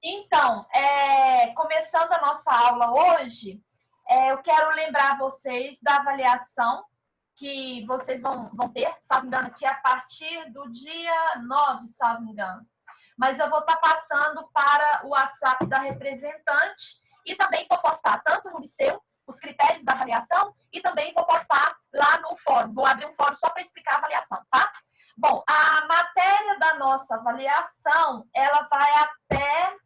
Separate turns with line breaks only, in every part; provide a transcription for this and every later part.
Então, começando a nossa aula hoje, eu quero lembrar vocês da avaliação que vocês vão ter, salvo engano, que é a partir do dia 9, salvo engano. Mas eu vou estar passando para o WhatsApp da representante e também vou postar tanto no Liceu os critérios da avaliação e também vou postar lá no fórum. Vou abrir um fórum só para explicar a avaliação, tá? Bom, a matéria da nossa avaliação, ela vai até...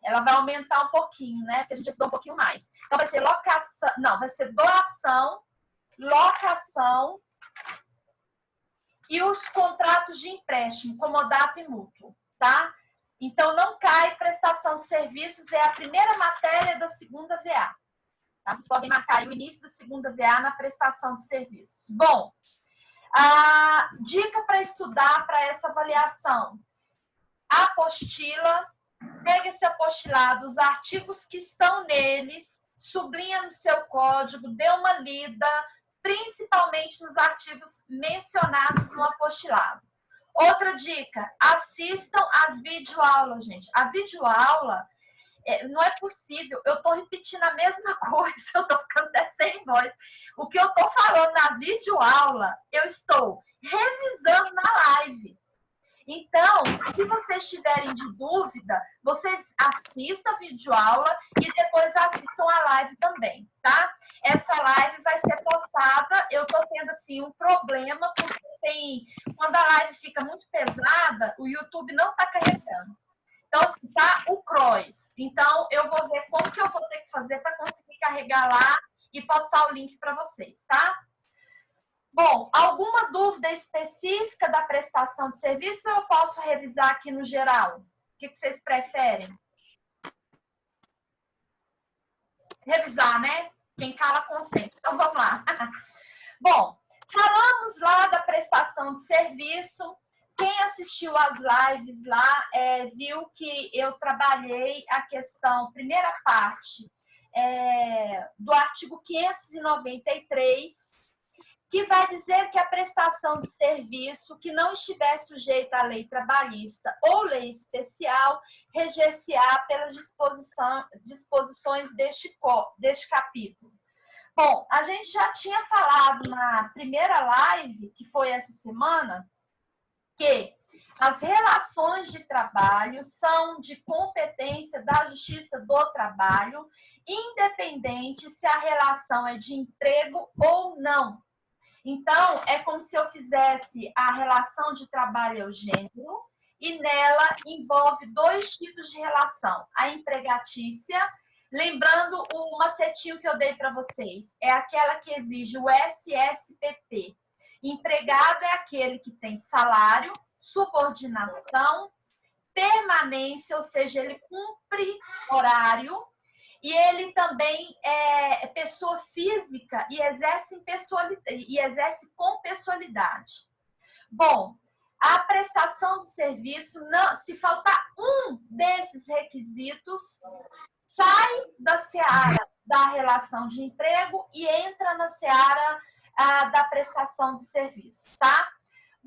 ela vai aumentar um pouquinho, né? Porque a gente estudou um pouquinho mais. Então, vai ser locação... Não, vai ser doação, locação e os contratos de empréstimo, comodato e mútuo, tá? Então, não cai prestação de serviços, é a primeira matéria da segunda VA. Tá? Vocês podem marcar aí o início da segunda VA na prestação de serviços. Bom, a dica para estudar para essa avaliação: apostila, pega esse apostilado, os artigos que estão neles, sublinha no seu código, dê uma lida, principalmente nos artigos mencionados no apostilado. Outra dica, assistam às videoaulas, gente. A videoaula, não é possível, eu estou repetindo a mesma coisa, eu estou ficando até sem voz. O que eu estou falando na videoaula, eu estou revisando na live. Então, se vocês tiverem de dúvida, vocês assistam a videoaula e depois assistam a live também, tá? Essa live vai ser postada, eu tô tendo, assim, um problema, porque quando a live fica muito pesada, o YouTube não tá carregando. Então, assim, tá o CROIS. Então, eu vou ver como que eu vou ter que fazer para conseguir carregar lá e postar o link para vocês, tá? Bom, alguma dúvida específica da prestação de serviço ou eu posso revisar aqui no geral? O que vocês preferem? Revisar, né? Quem cala consente. Então, vamos lá. Bom, falamos lá da prestação de serviço. Quem assistiu às lives lá viu que eu trabalhei a questão, primeira parte, do artigo 593, que vai dizer que a prestação de serviço que não estiver sujeita à lei trabalhista ou lei especial reger-se-á pelas disposições deste capítulo. Bom, a gente já tinha falado na primeira live, que foi essa semana, que as relações de trabalho são de competência da Justiça do Trabalho, independente se a relação é de emprego ou não. Então, é como se eu fizesse a relação de trabalho ao gênero e nela envolve dois tipos de relação. A empregatícia, lembrando o macetinho que eu dei para vocês, é aquela que exige o SSPP. Empregado é aquele que tem salário, subordinação, permanência, ou seja, ele cumpre horário, e ele também é pessoa física e exerce com pessoalidade. Bom, a prestação de serviço, se faltar um desses requisitos, sai da seara da relação de emprego e entra na seara da prestação de serviço, tá?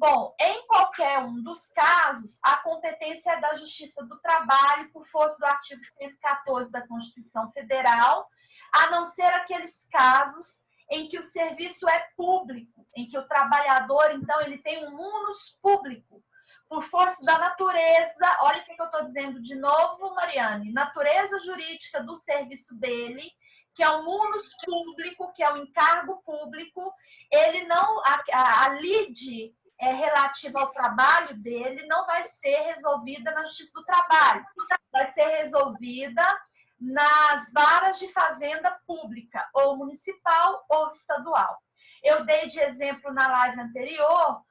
Bom, em qualquer um dos casos, a competência é da Justiça do Trabalho, por força do artigo 114 da Constituição Federal, a não ser aqueles casos em que o serviço é público, em que o trabalhador, então, ele tem um munus público, por força da natureza, olha o que eu estou dizendo de novo, Mariane, natureza jurídica do serviço dele, que é o munus público, que é o encargo público, ele não, a lide relativa ao trabalho dele não vai ser resolvida na Justiça do Trabalho, vai ser resolvida nas varas de fazenda pública, ou municipal ou estadual. Eu dei de exemplo na live anterior,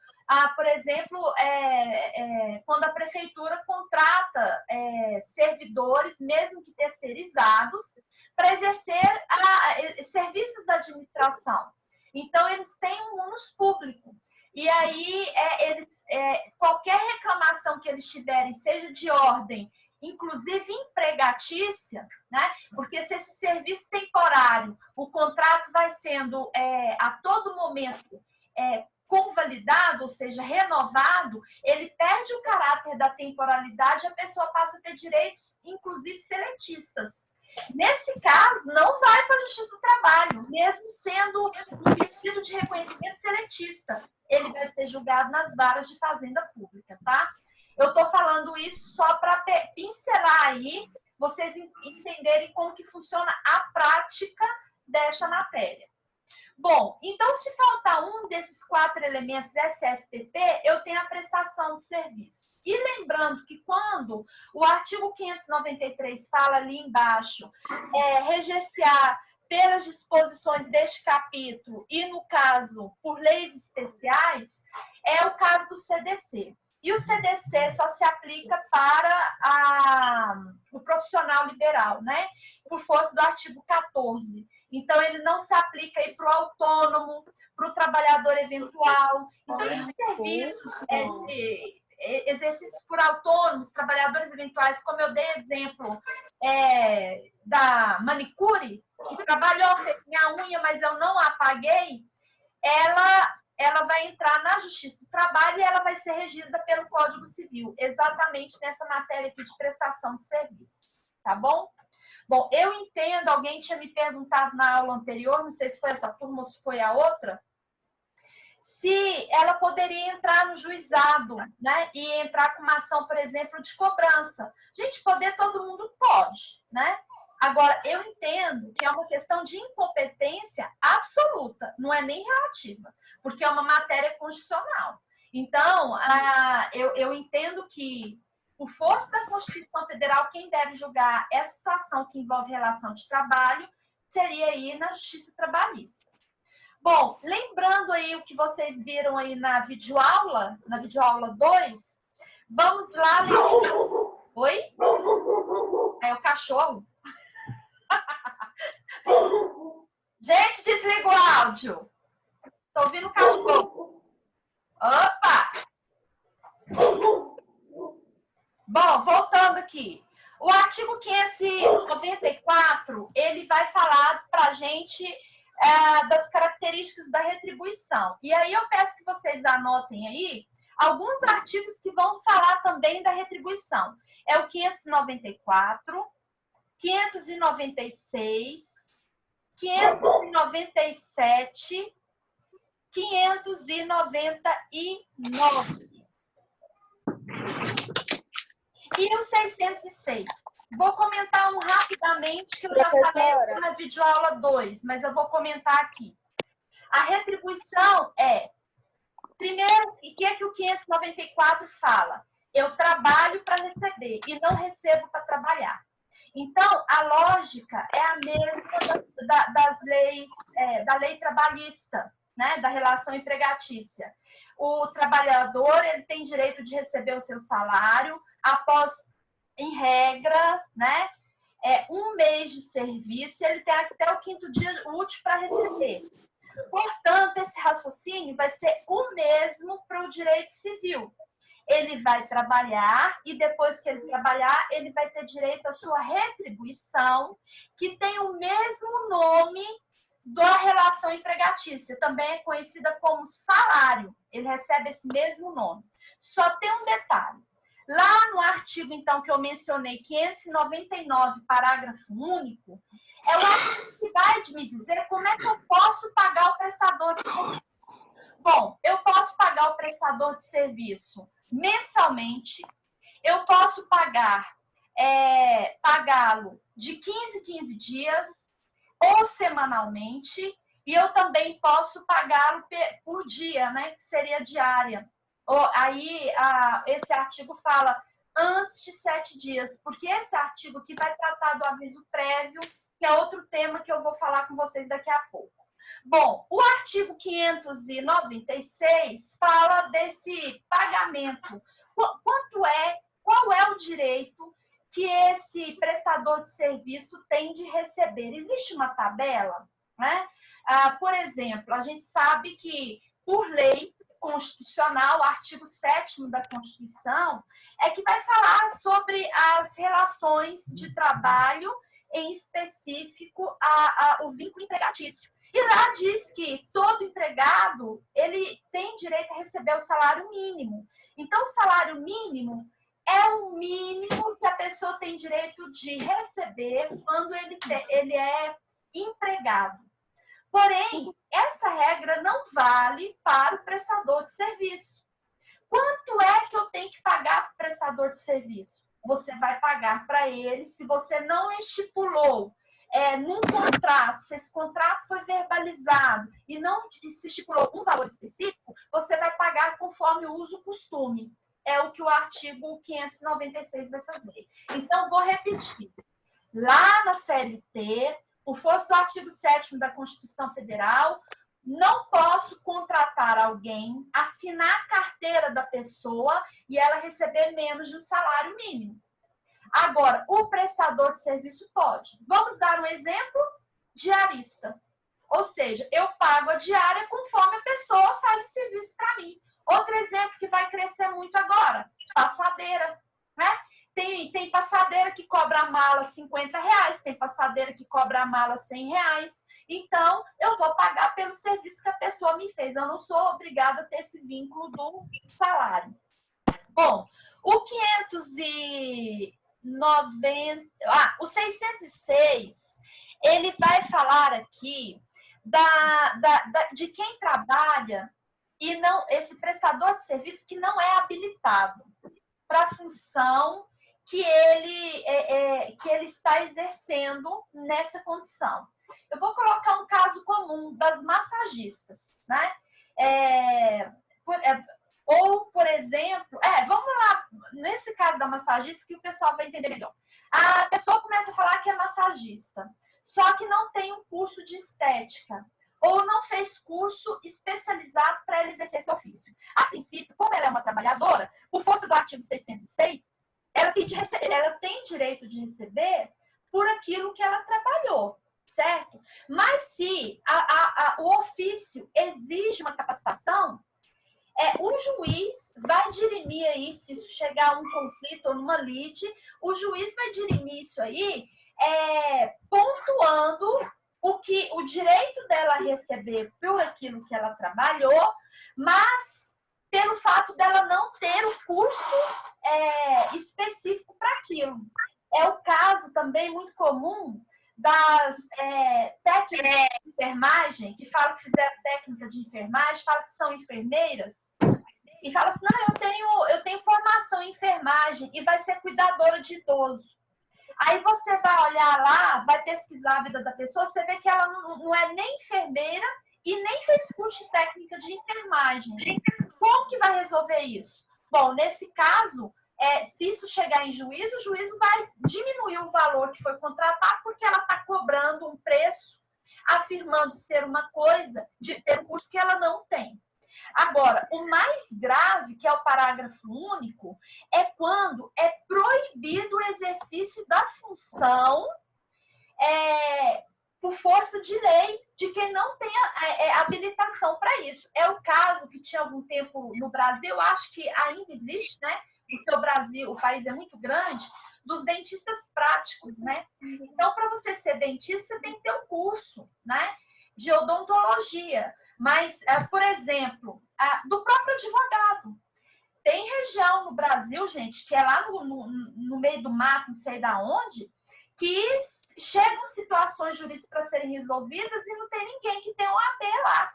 por exemplo, quando a prefeitura contrata servidores, mesmo que terceirizados, para exercer serviços da administração. Então, eles têm um munus público. E aí, qualquer reclamação que eles tiverem, seja de ordem, inclusive empregatícia, né? Porque se esse serviço temporário, o contrato vai sendo a todo momento convalidado, ou seja, renovado, ele perde o caráter da temporalidade e a pessoa passa a ter direitos, inclusive seletistas. Nesse caso, não vai para a Justiça do Trabalho, mesmo sendo um pedido de reconhecimento seletista. Ele vai ser julgado nas varas de fazenda pública, tá? Eu estou falando isso só para pincelar aí, vocês entenderem como que funciona a prática dessa matéria. Bom, então se faltar um desses 4 elementos SSPP, eu tenho a prestação de serviço. E lembrando que quando o artigo 593 fala ali embaixo, regenciar pelas disposições deste capítulo e, no caso, por leis especiais, é o caso do CDC. E o CDC só se aplica para o profissional liberal, né? Por força do artigo 14. Então, ele não se aplica aí para o autônomo, para o trabalhador eventual. Então, esses serviços, exercícios por autônomos, trabalhadores eventuais, como eu dei exemplo da manicure, que trabalhou, fez minha unha, mas eu não a paguei, ela vai entrar na Justiça do Trabalho e ela vai ser regida pelo Código Civil, exatamente nessa matéria aqui de prestação de serviços, tá bom? Bom, eu entendo, alguém tinha me perguntado na aula anterior, não sei se foi essa turma ou se foi a outra, se ela poderia entrar no juizado, né? E entrar com uma ação, por exemplo, de cobrança. Gente, poder todo mundo pode, né? Agora, eu entendo que é uma questão de incompetência absoluta, não é nem relativa, porque é uma matéria constitucional. Então, eu entendo que, por força da Constituição Federal, quem deve julgar essa situação que envolve relação de trabalho seria aí na Justiça Trabalhista. Bom, lembrando aí o que vocês viram aí na videoaula 2, vamos lá lembrar. Oi? É o cachorro. Gente, desliga o áudio. Tô ouvindo o cachorro. Opa! Bom, voltando aqui. O artigo 594, ele vai falar para a gente das características da retribuição. E aí eu peço que vocês anotem aí alguns artigos que vão falar também da retribuição. É o 594, 596, 597, 599 e o 606. Vou comentar um rapidamente, que eu já falei na videoaula 2, mas eu vou comentar aqui. A retribuição primeiro, o que é que o 594 fala? Eu trabalho para receber e não recebo para trabalhar. Então, a lógica é a mesma das leis, da lei trabalhista, né, da relação empregatícia. O trabalhador, ele tem direito de receber o seu salário após, em regra, né, 1 mês de serviço, ele tem até o 5º dia útil para receber. Portanto, esse raciocínio vai ser o mesmo para o direito civil. Ele vai trabalhar e depois que ele trabalhar, ele vai ter direito à sua retribuição, que tem o mesmo nome da relação empregatícia, também é conhecida como salário. Ele recebe esse mesmo nome. Só tem um detalhe. Lá no artigo, então, que eu mencionei, 599, parágrafo único, é o artigo que vai me dizer como é que eu posso pagar o prestador de serviço. Bom, eu posso pagar o prestador de serviço mensalmente, eu posso pagá-lo de 15 em 15 dias ou semanalmente, e eu também posso pagá-lo por dia, né, que seria diária. Aí, esse artigo fala antes de 7 dias, porque esse artigo aqui vai tratar do aviso prévio, que é outro tema que eu vou falar com vocês daqui a pouco. Bom, o artigo 596 fala desse pagamento. Qual é o direito que esse prestador de serviço tem de receber? Existe uma tabela, né? Por exemplo, a gente sabe que, por lei constitucional, o artigo 7º da Constituição, é que vai falar sobre as relações de trabalho, em específico, o vínculo empregatício. E lá diz que todo empregado, ele tem direito a receber o salário mínimo. Então, o salário mínimo é o mínimo que a pessoa tem direito de receber quando ele é empregado. Porém, essa regra não vale para o prestador de serviço. Quanto é que eu tenho que pagar para o prestador de serviço? Você vai pagar para ele se você não estipulou num contrato, se esse contrato foi verbalizado e não se estipulou um valor específico, você vai pagar conforme o uso e costume. É o que o artigo 596 vai fazer. Então, vou repetir. Lá na CLT, por força do artigo 7º da Constituição Federal, não posso contratar alguém, assinar a carteira da pessoa e ela receber menos de um salário mínimo. Agora, o prestador de serviço pode. Vamos dar um exemplo? Diarista. Ou seja, eu pago a diária conforme a pessoa faz o serviço para mim. Outro exemplo que vai crescer muito agora, passadeira, né? Tem passadeira que cobra a mala R$50, tem passadeira que cobra a mala R$100. Então, eu vou pagar pelo serviço que a pessoa me fez. Eu não sou obrigada a ter esse vínculo do salário. Bom, o 590... o 606, ele vai falar aqui de quem trabalha e não esse prestador de serviço que não é habilitado para a função que ele está exercendo nessa condição. Eu vou colocar um caso comum das massagistas, né? Por exemplo, vamos lá, nesse caso da massagista, que o pessoal vai entender melhor. A pessoa começa a falar que é massagista, só que não tem um curso de estética, ou não fez curso especializado para ela exercer esse ofício. A princípio, como ela é uma trabalhadora, por força do artigo 606, ela tem direito de receber por aquilo que ela trabalhou, certo? Mas se o ofício exige uma capacitação, o juiz vai dirimir aí, se isso chegar a um conflito ou numa lide, o juiz vai dirimir isso aí, pontuando o direito dela receber por aquilo que ela trabalhou, mas pelo fato dela não ter o curso específico para aquilo. É o caso também muito comum das técnicas de enfermagem, que falam que fizeram técnica de enfermagem, falam que são enfermeiras, e fala assim, não, eu tenho formação em enfermagem e vai ser cuidadora de idoso. Aí você vai olhar lá, vai pesquisar a vida da pessoa, você vê que ela não é nem enfermeira e nem fez curso de técnica de enfermagem. Como que vai resolver isso? Bom, nesse caso, se isso chegar em juízo, o juízo vai diminuir o valor que foi contratado porque ela está cobrando um preço, afirmando ser uma coisa, de ter um curso que ela não tem. Agora, o mais grave, que é o parágrafo único, é quando é proibido o exercício da função por força de lei de quem não tem habilitação para isso. É o caso que tinha algum tempo no Brasil, acho que ainda existe, né? Porque o país é muito grande, dos dentistas práticos, né? Então, para você ser dentista, você tem que ter um curso, né? De odontologia. Mas, por exemplo, do próprio advogado. Tem região no Brasil, gente, que é lá no meio do mato, não sei da onde, que chegam situações jurídicas para serem resolvidas e não tem ninguém que tem OAB lá.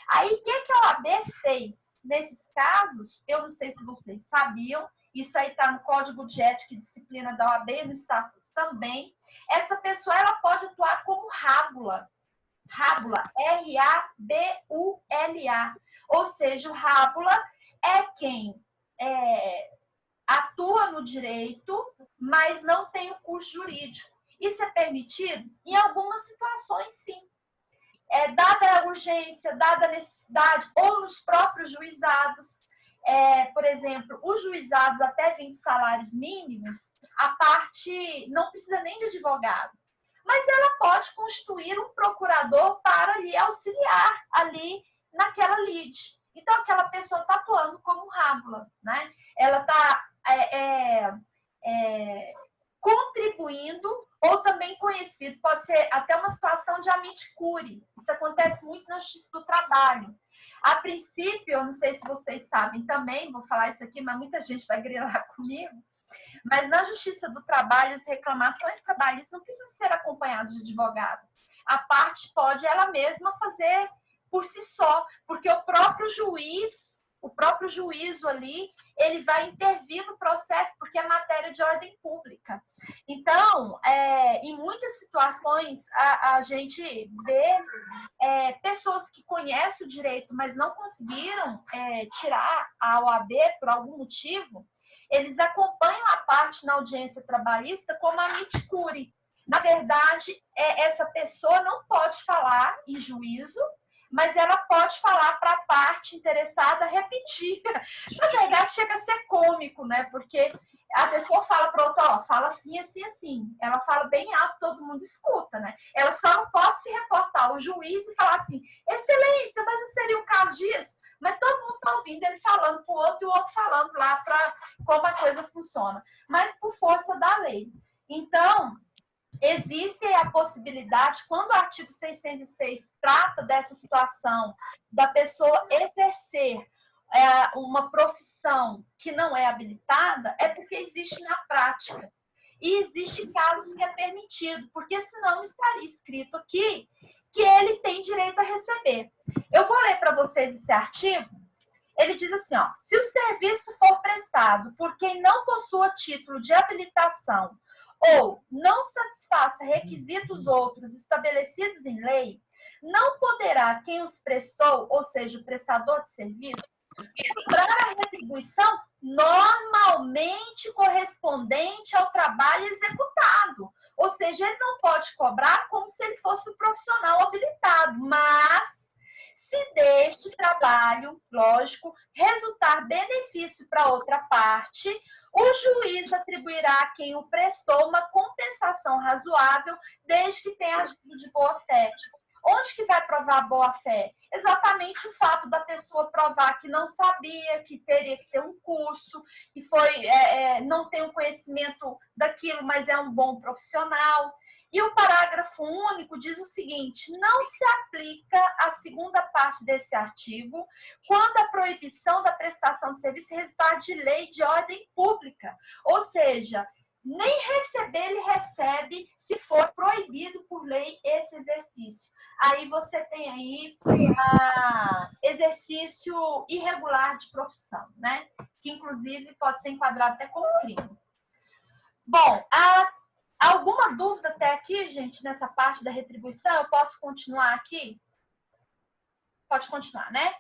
Aí, o que a OAB fez? Nesses casos, eu não sei se vocês sabiam, isso aí está no Código de Ética e Disciplina da OAB, no Estatuto também. Essa pessoa ela pode atuar como rábula. Rábula, R-A-B-U-L-A. Ou seja, o rábula é quem atua no direito, mas não tem o curso jurídico. Isso é permitido? Em algumas situações, sim. Dada a urgência, dada a necessidade, ou nos próprios juizados. Por exemplo, os juizados até 20 salários mínimos, a parte não precisa nem de advogado. Mas ela pode constituir um procurador para lhe auxiliar ali naquela lide. Então, aquela pessoa está atuando como rábula, né? Ela está contribuindo, ou também conhecido, pode ser até uma situação de amitte curiae, Isso acontece muito na Justiça do Trabalho. A princípio, eu não sei se vocês sabem também, vou falar isso aqui, mas muita gente vai grilar comigo, mas na Justiça do Trabalho, as reclamações trabalhistas não precisam ser acompanhadas de advogado. A parte pode ela mesma fazer por si só, porque o próprio juízo ali, ele vai intervir no processo, porque é matéria de ordem pública. Então, em muitas situações, a gente vê pessoas que conhecem o direito, mas não conseguiram tirar a OAB por algum motivo, eles acompanham a parte na audiência trabalhista como amicus curiae. Na verdade, essa pessoa não pode falar em juízo, mas ela pode falar para a parte interessada repetir. Na verdade, chega a ser cômico, né? Porque a pessoa fala para outra, ó, fala assim, assim, assim. Ela fala bem alto, todo mundo escuta, né? Ela só não pode se reportar ao juiz e falar assim, excelência, mas não seria o caso disso? Mas todo mundo está ouvindo ele falando para o outro e o outro falando lá para como a coisa funciona. Mas por força da lei. Então, existe a possibilidade, quando o artigo 606 trata dessa situação da pessoa exercer uma profissão que não é habilitada, é porque existe na prática. E existem casos que é permitido, porque senão estaria escrito aqui que ele tem direito a receber. Eu vou ler para vocês esse artigo. Ele diz assim, ó, se o serviço for prestado por quem não possua título de habilitação ou não satisfaça requisitos outros estabelecidos em lei, não poderá quem os prestou, ou seja, o prestador de serviço, cobrar a retribuição normalmente correspondente ao trabalho executado. Ou seja, ele não pode cobrar como se ele fosse um profissional habilitado, mas se deste trabalho, lógico, resultar benefício para outra parte, o juiz atribuirá a quem o prestou uma compensação razoável, desde que tenha agido de boa-fé. Onde que vai provar a boa-fé? Exatamente o fato da pessoa provar que não sabia, que teria que ter um curso, que não tem um conhecimento daquilo, mas é um bom profissional. E o parágrafo único diz o seguinte, não se aplica a segunda parte desse artigo quando a proibição da prestação de serviço resultar de lei de ordem pública. Ou seja, nem receber ele recebe se for proibido por lei esse exercício. Aí você tem aí exercício irregular de profissão, né? Que inclusive pode ser enquadrado até como crime. Bom, alguma dúvida até aqui, gente, nessa parte da retribuição? Eu posso continuar aqui? Pode continuar, né?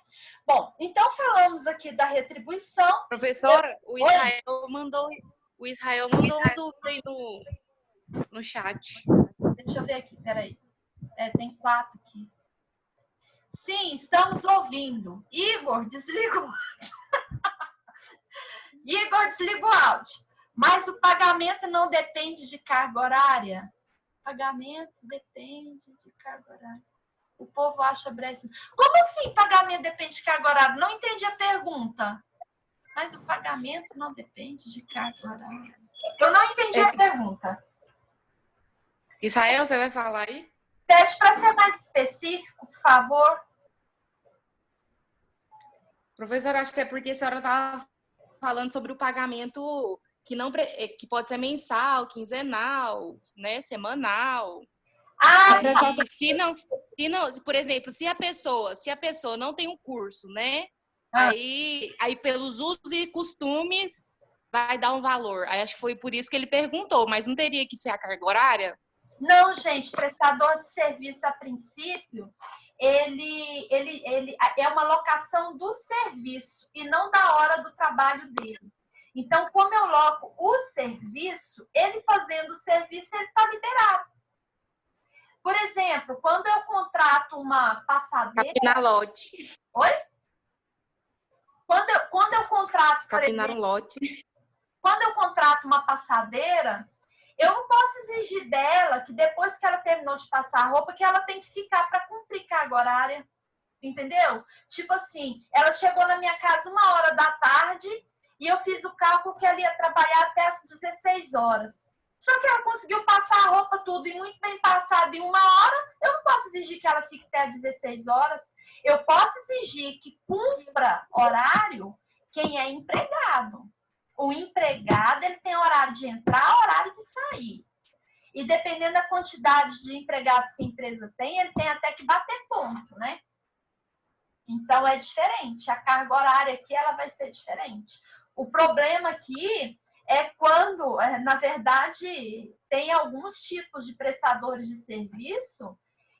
Bom, então falamos aqui da retribuição.
Professora, o Israel mandou uma dúvida aí no chat.
Deixa eu ver aqui, peraí. Tem 4 aqui. Sim, estamos ouvindo. Igor, desliga o áudio. Igor, desliga o áudio. Mas o pagamento não depende de carga horária? Pagamento depende de carga horária. O povo acha breve. Como assim pagamento depende de carga horária? Não entendi a pergunta. Mas o pagamento não depende de carga horária. Eu não entendi a pergunta.
Israel, você vai falar aí?
Pede para ser mais específico, por favor.
Professora, acho que é porque a senhora estava falando sobre o pagamento que pode ser mensal, quinzenal, né, semanal. Por exemplo, se a pessoa não tem um curso, né? Aí pelos usos e costumes vai dar um valor. Aí acho que foi por isso que ele perguntou, mas não teria que ser a carga horária?
Não, gente, prestador de serviço a princípio, ele é uma locação do serviço e não da hora do trabalho dele. Então, como eu loco o serviço, ele fazendo o serviço, ele está liberado. Por exemplo, quando eu contrato uma passadeira...
Capinar lote.
Oi? Quando eu contrato...
Capinar um lote.
Quando eu contrato uma passadeira, eu não posso exigir dela que depois que ela terminou de passar a roupa, que ela tem que ficar para cumprir carga horária. Entendeu? Tipo assim, ela chegou na minha casa 1h da tarde e eu fiz o cálculo que ela ia trabalhar até as 16 horas. Só que ela conseguiu passar a roupa tudo e muito bem passado em 1 hora, eu não posso exigir que ela fique até 16 horas. Eu posso exigir que cumpra horário quem é empregado. O empregado, ele tem horário de entrar, horário de sair. E dependendo da quantidade de empregados que a empresa tem, ele tem até que bater ponto, né? Então, é diferente. A carga horária aqui, ela vai ser diferente. O problema aqui é quando, na verdade, tem alguns tipos de prestadores de serviço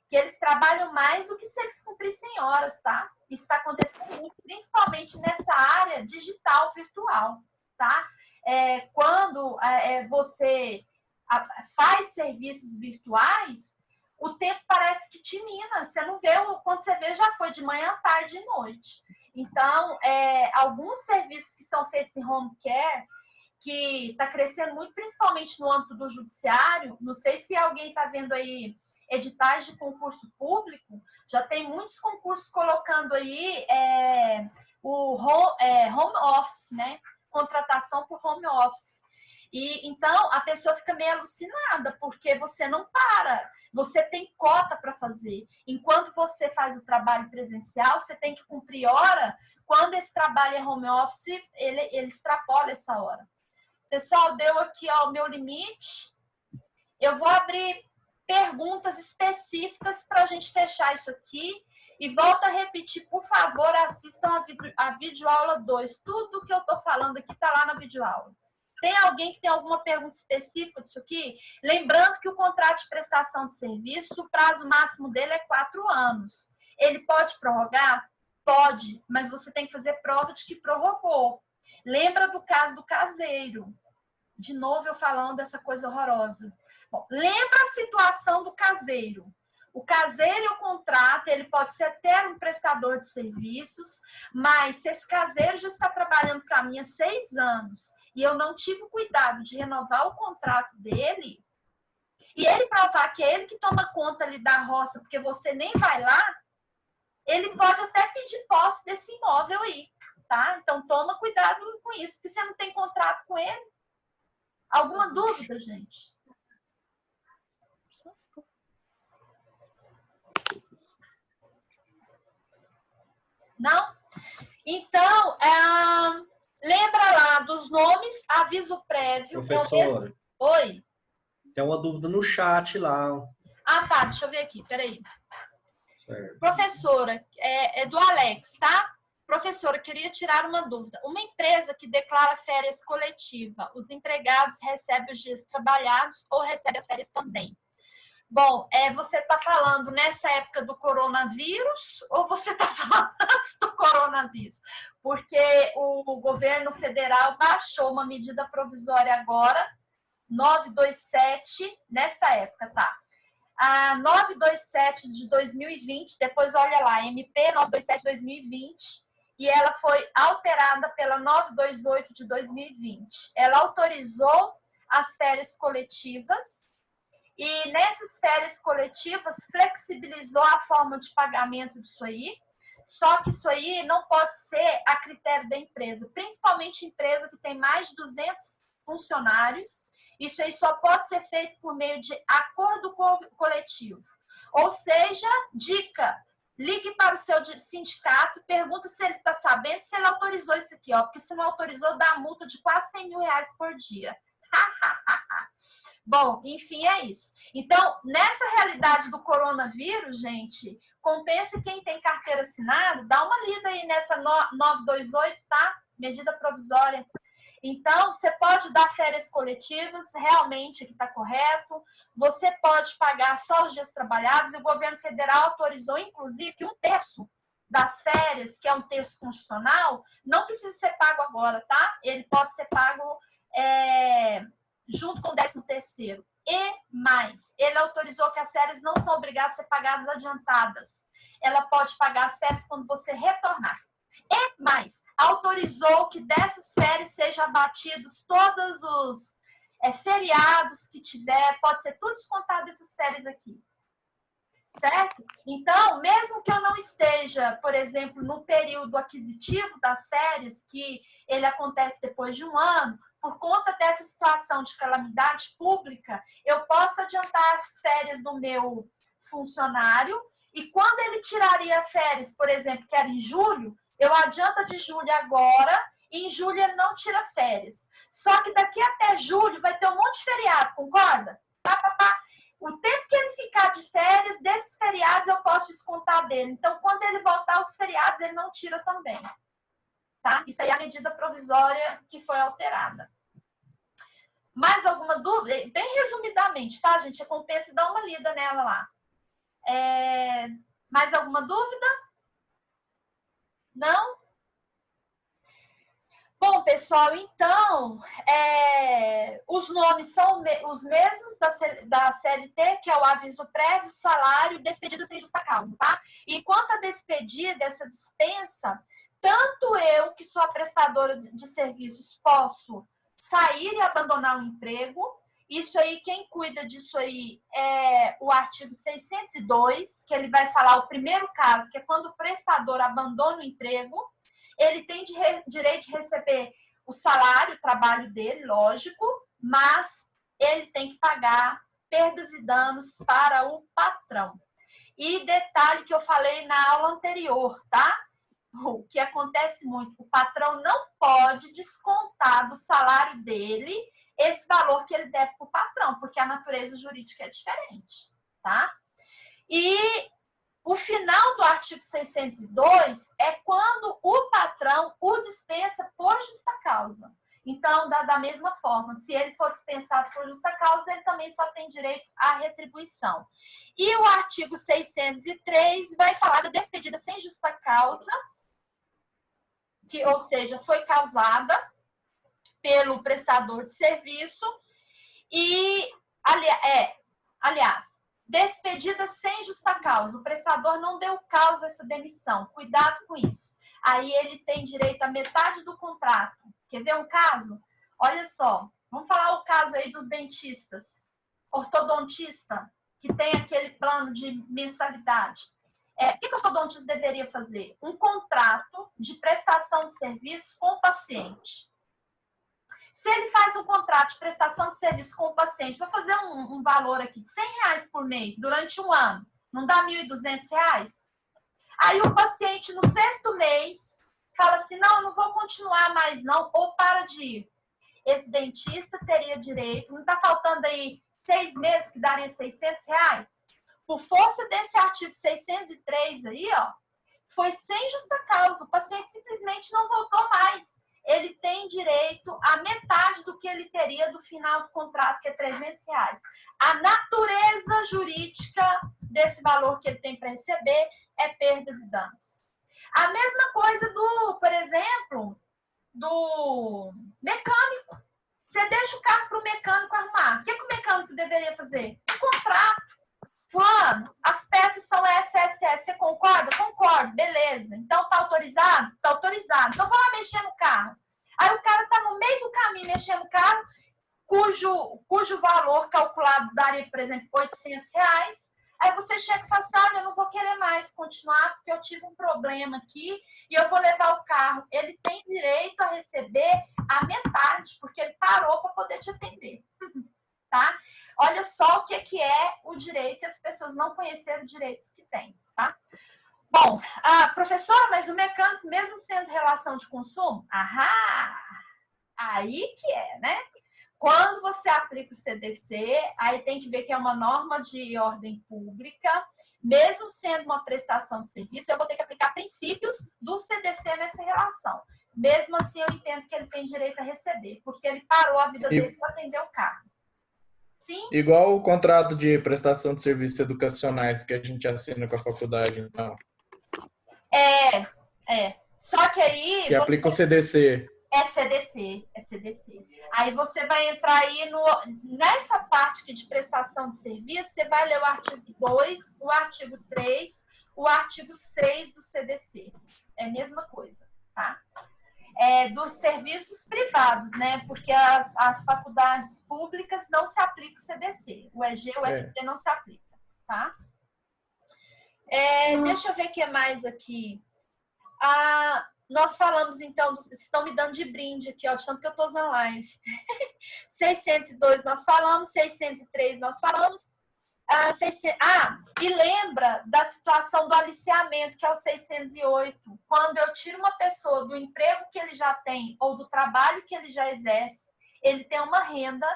que eles trabalham mais do que se eles cumprissem horas, tá? Isso está acontecendo muito, principalmente nessa área digital virtual, tá? Quando você faz serviços virtuais, o tempo parece que te mina. Você não vê, quando você vê, já foi de manhã, tarde e noite. Então, alguns serviços que são feitos em home care, que está crescendo muito, principalmente no âmbito do judiciário, não sei se alguém está vendo aí editais de concurso público, já tem muitos concursos colocando aí o home office, né? Contratação por home office. E então a pessoa fica meio alucinada, porque você não para, você tem cota para fazer. Enquanto você faz o trabalho presencial, você tem que cumprir hora. Quando esse trabalho é home office, ele extrapola essa hora. Pessoal, deu aqui o meu limite. Eu vou abrir perguntas específicas para a gente fechar isso aqui. E volto a repetir, por favor, assistam a videoaula 2. Tudo que eu estou falando aqui está lá na videoaula. Tem alguém que tem alguma pergunta específica disso aqui? Lembrando que o contrato de prestação de serviço, o prazo máximo dele é 4 anos. Ele pode prorrogar? Pode, mas você tem que fazer prova de que prorrogou. Lembra do caso do caseiro. De novo eu falando dessa coisa horrorosa. Bom, lembra a situação do caseiro. O caseiro e o contrato, ele pode ser até um prestador de serviços, mas se esse caseiro já está trabalhando para mim há 6 anos e eu não tive o cuidado de renovar o contrato dele, e ele provar que é ele que toma conta ali da roça, porque você nem vai lá, ele pode até pedir posse desse imóvel aí, tá? Então toma cuidado com isso, porque você não tem contrato com ele. Alguma dúvida, gente? Não? Então, lembra lá dos nomes, aviso prévio.
Professora.
Oi?
Tem uma dúvida no chat lá.
Ah, tá. Deixa eu ver aqui. Peraí.
Certo.
Professora, é do Alex, tá? Professora, queria tirar uma dúvida. Uma empresa que declara férias coletiva, os empregados recebem os dias trabalhados ou recebem as férias também? Bom, você está falando nessa época do coronavírus ou você está falando antes do coronavírus? Porque o governo federal baixou uma medida provisória agora, 927, nessa época, tá? A 927 de 2020, depois olha lá, MP 927 de 2020, e ela foi alterada pela 928 de 2020. Ela autorizou as férias coletivas, e nessas férias coletivas, flexibilizou a forma de pagamento disso aí, só que isso aí não pode ser a critério da empresa, principalmente empresa que tem mais de 200 funcionários, isso aí só pode ser feito por meio de acordo coletivo. Ou seja, dica, ligue para o seu sindicato, pergunta se ele está sabendo, se ele autorizou isso aqui, porque se não autorizou, dá multa de quase 100 mil reais por dia. Bom, enfim, é isso. Então, nessa realidade do coronavírus, gente, compensa quem tem carteira assinada, dá uma lida aí nessa 928, tá? Medida provisória. Então, você pode dar férias coletivas, realmente aqui está correto. Você pode pagar só os dias trabalhados, e o governo federal autorizou, inclusive, que 1/3 das férias, que é um terço constitucional, não precisa ser pago agora, tá? Ele pode ser pago junto com o 13º. E mais, ele autorizou que as férias não são obrigadas a ser pagadas adiantadas. Ela pode pagar as férias quando você retornar. E mais, autorizou que dessas férias sejam abatidos todos os feriados que tiver, pode ser tudo descontado dessas férias aqui. Certo? Então, mesmo que eu não esteja, por exemplo, no período aquisitivo das férias, que ele acontece depois de 1 ano, por conta dessas situação de calamidade pública, eu posso adiantar as férias do meu funcionário e quando ele tiraria férias, por exemplo, que era em julho, eu adianto de julho agora e em julho ele não tira férias. Só que daqui até julho vai ter um monte de feriado, concorda? O tempo que ele ficar de férias, desses feriados eu posso descontar dele. Então, quando ele voltar aos feriados, ele não tira também. Tá? Isso aí é a medida provisória que foi alterada. Mais alguma dúvida? Bem resumidamente, tá, gente? Compensa dar uma lida nela lá. Mais alguma dúvida? Não? Bom, pessoal, então, os nomes são os mesmos da CLT, que é o aviso prévio, salário, despedida sem justa causa, tá? E quanto à despedida, essa dispensa, tanto eu, que sou a prestadora de serviços, posso sair e abandonar o emprego. Isso aí, quem cuida disso aí é o artigo 602, que ele vai falar o primeiro caso, que é quando o prestador abandona o emprego. Ele tem direito de receber o salário, o trabalho dele, lógico, mas ele tem que pagar perdas e danos para o patrão. E detalhe que eu falei na aula anterior, tá? O que acontece muito, o patrão não pode descontar do salário dele esse valor que ele deve para o patrão, porque a natureza jurídica é diferente, tá? E o final do artigo 602 é quando o patrão o dispensa por justa causa. Então, da mesma forma, se ele for dispensado por justa causa, ele também só tem direito à retribuição. E o artigo 603 vai falar da despedida sem justa causa, que, ou seja, foi causada pelo prestador de serviço e, aliás, despedida sem justa causa. O prestador não deu causa a essa demissão. Cuidado com isso. Aí ele tem direito a metade do contrato. Quer ver um caso? Olha só. Vamos falar o caso aí dos dentistas. Ortodontista, que tem aquele plano de mensalidade. O que o ortodontista deveria fazer? Um contrato de prestação de serviço com o paciente. Se ele faz um contrato de prestação de serviço com o paciente, vou fazer um valor aqui de R$100 por mês durante um ano, não dá R$1.200? Aí o paciente, no 6º mês, fala assim, não, eu não vou continuar mais não, ou para de ir. Esse dentista teria direito, não está faltando aí 6 meses que daria R$600? Por força desse artigo 603 aí, ó, foi sem justa causa, o paciente simplesmente não voltou mais. Ele tem direito a metade do que ele teria do final do contrato, que é R$300. A natureza jurídica desse valor que ele tem para receber é perdas e danos. A mesma coisa por exemplo, do mecânico. Você deixa o carro para o mecânico arrumar. O que o mecânico deveria fazer? Um contrato. Fulano, as peças são SSS, você concorda? Concordo, beleza. Então, tá autorizado? Tá autorizado. Então, vou lá mexer no carro. Aí o cara tá no meio do caminho mexendo no carro, cujo valor calculado daria, por exemplo, R$800. Aí você chega e fala assim, olha, eu não vou querer mais continuar, porque eu tive um problema aqui e eu vou levar o carro. Ele tem direito a receber a metade, porque ele parou para poder te atender. Tá? Olha só o que é o direito e as pessoas não conheceram os direitos que têm, tá? Bom, professora, mas o mecânico, mesmo sendo relação de consumo, aí que é, né? Quando você aplica o CDC, aí tem que ver que é uma norma de ordem pública, mesmo sendo uma prestação de serviço, eu vou ter que aplicar princípios do CDC nessa relação. Mesmo assim, eu entendo que ele tem direito a receber, porque ele parou a vida dele para atender o carro. Sim?
Igual o contrato de prestação de serviços educacionais que a gente assina com a faculdade, então.
Só que aí...
Que aplica o CDC.
É CDC. Aí você vai entrar aí nessa parte aqui de prestação de serviço, você vai ler o artigo 2, o artigo 3, o artigo 6 do CDC. É a mesma coisa, tá? Dos serviços privados, né? Porque as faculdades públicas não se aplica o CDC. O EG, o FP não se aplica, tá? Deixa eu ver o que mais aqui. Nós falamos, então, estão me dando de brinde aqui, ó, de tanto que eu tô usando live. 602 nós falamos, 603 nós falamos. E lembra da situação do aliciamento, que é o 608. Quando eu tiro uma pessoa do emprego que ele já tem ou do trabalho que ele já exerce, ele tem uma renda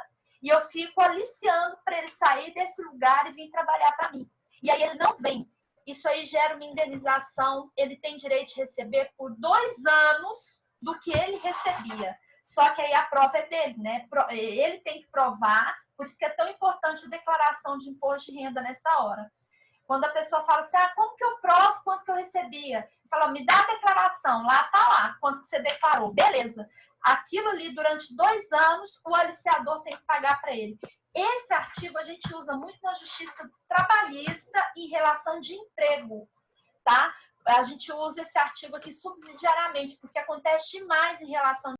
e eu fico aliciando para ele sair desse lugar e vir trabalhar para mim. E aí ele não vem. Isso aí gera uma indenização, ele tem direito de receber por 2 anos do que ele recebia. Só que aí a prova é dele, né? Ele tem que provar, por isso que é tão importante a declaração de imposto de renda nessa hora. Quando a pessoa fala assim, como que eu provo quanto que eu recebia? Fala, me dá a declaração, lá tá lá, quanto que você declarou. Beleza. Aquilo ali, durante 2 anos, o aliciador tem que pagar para ele. Esse artigo a gente usa muito na justiça trabalhista em relação de emprego, tá? A gente usa esse artigo aqui subsidiariamente, porque acontece demais em relação